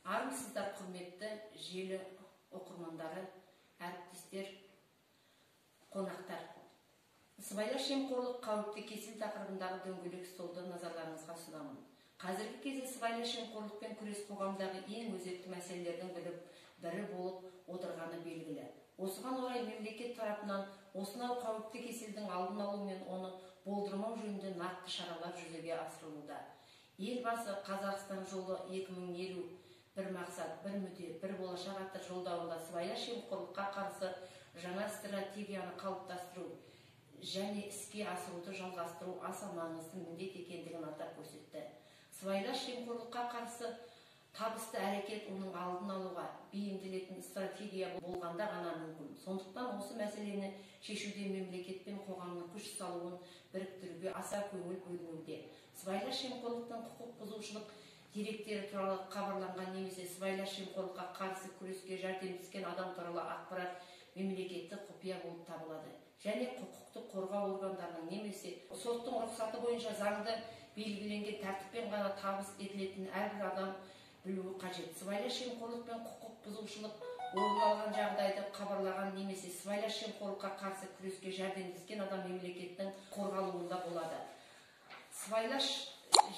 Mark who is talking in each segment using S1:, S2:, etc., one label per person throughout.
S1: Армысыздар құрметті желі оқырмандары, әріптестер, қонақтар. Сыбайлас жемқорлық қауіпті кесел тақырыбындағы дөңгелек столды назарларыңызға ұсынамын. Қазіргі кезде сыбайлас жемқорлықпен күрес қоғамдағы ең өзекті мәселелердің бірі болып отырғаны белгілі. Осыған орай мемлекет тарапынан осынау қауіпті кеселдің алдын алу мен оны болдырмау жөнінде нақты шаралар жүзеге асырылуда. Елбасы Қазақстан жолы 2050 бір мақсат, бір мүдде, бір болашақ атты жолдауында сыбайлас жемқорлыққа қарсы жаңа стратегияны қалыптастыру және іске асыруды жалғастыру аса маңызды міндет екендігін атап көрсетті. Сыбайлас жемқорлыққа қарсы табысты әрекет оның алдын алуға бейімделетін стратегия болғанда ғана мүмкін. Сондықтан осы мәселені шешуде мемлекет пен қоғамның күш салуын біріктіруге аса көңіл бөлінуде. Сыбайлас жемқорлықтың құқық бұзушылық деректері туралы хабарланған немесе сыбайлас жемқорлыққа қарсы күреске жәрдемдескен адам туралы ақпарат мемлекеттік құпия болып табылады және құқықтық қорғау органдарының немесе соттың рұқсаты бойынша заңда белгіленген тәртіппен ғана табыс етілетін әрбір адам білуі қажет. Сыбайлас жемқорлық пен құқық бұзушылық орын алған жағдайды хабарлаған немесе сыбайлас жемқорлыққа қарсы күреске жәрдемдескен адам мемлекеттің қорғалуында болады. Сыбайлас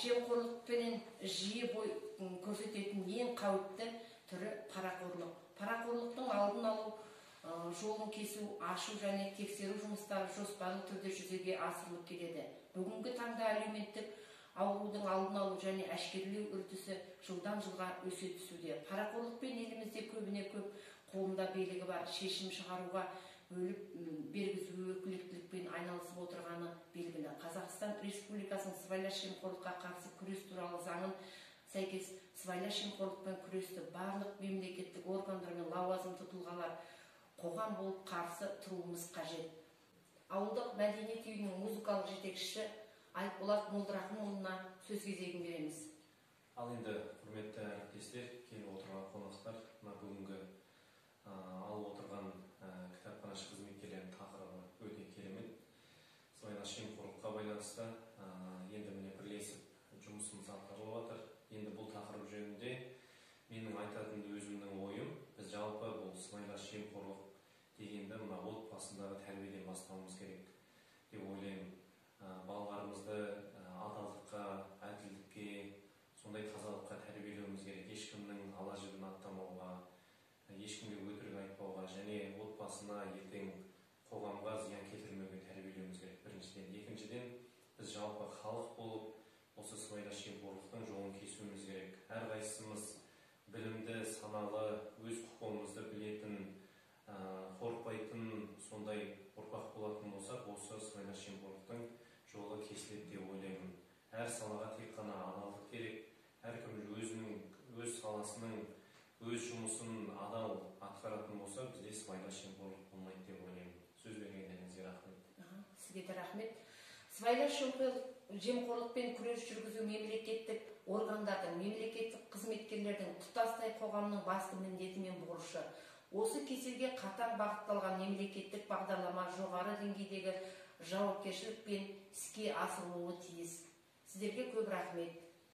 S1: жемқорлықпен жиі бой көрсететін ең қауіпті түрі парақорлық. Парақорлықтың алдын алу, жолын кесу, ашу және тексеру жұмыстары жоспарлы түрде жүзеге асырылып келеді. Бүгінгі таңда әлеуметтік аурудың алдын алу және әшкерелеу үрдісі жылдан жылға өсе түсуде. Парақорлықпен елімізде көбіне көп қолында билігі бар шешім шығаруға бөліп бергізу өкілеттілікпен айналысып отырғаны белгілі. Қазақстан Республикасының сыбайлас жемқорлыққа қарсы күрес туралы заңын сәйкес сыбайлас жемқорлықпен күресті барлық мемлекеттік органдар мен лауазымды тұлғалар қоғам болып қарсы тұруымыз қажет. Ауылдық мәдениет үйінің музыкалық жетекшісі Айтболат Молдырахымұлына сөз кезегін береміз.
S2: Ал енді құрметті әріптестер, келіп отырған қонақтар, бүгінгі алып отырған кітапханашы қызметкерлерінің тақырыбы өте керемет. Сыбайлас жемқорлыққа байланысты енді міне бірлесіп жұмысымыз атқарылып жатыр. Енді бұл тақырып жөнінде менің айтатын өзімнің ойым, біз жалпы бұл сыбайлас жемқорлық дегенді мына отбасындағы тәрбиеден бастауымыз керек деп ойлаймын. Балаларымызды адалдыққа, әділдікке, сондай тазалыққа тәрбиелеуіміз керек. Ешкімнің ала жібін аттамауға, ешкімге өтірік айтпауға және отбасына ертең қоғамға зиян келтірмеуге тәрбиелеуіміз керек. Біріншіден, екіншіден, біз жалпы халық болып осы сыбайлас жемқорлықтың жолын кесуіміз керек. Әрқайсымыз білімді, саналы, өз құқығымызды білетін, қорықпайтын сондай ұрпақ болатын болсақ, осы сыбайлас жемқорлықтың жолы кесіледі деп ойлаймын. Әр салаға тек қана адалдық керек. Әркім өз саласының, өз жұмысын адал атқаратын болса, бізде сыбайлас жемқорлық болмайды деп ойлаймын. Сөз бергендеріңізге рахмет.
S1: Сізге де рахмет. Сыбайлас жемқорлықпен күрес жүргізу мемлекеттік органдардың, мемлекеттік қызметкерлердің тұтастай қоғамның басты міндеті мен борышы. Осы кеселге қатаң бағытталған мемлекеттік бағдарлама жоғары деңгейдегі жауапкершілікпен іске асырылуы тиіс. Сіздерге көп рахмет.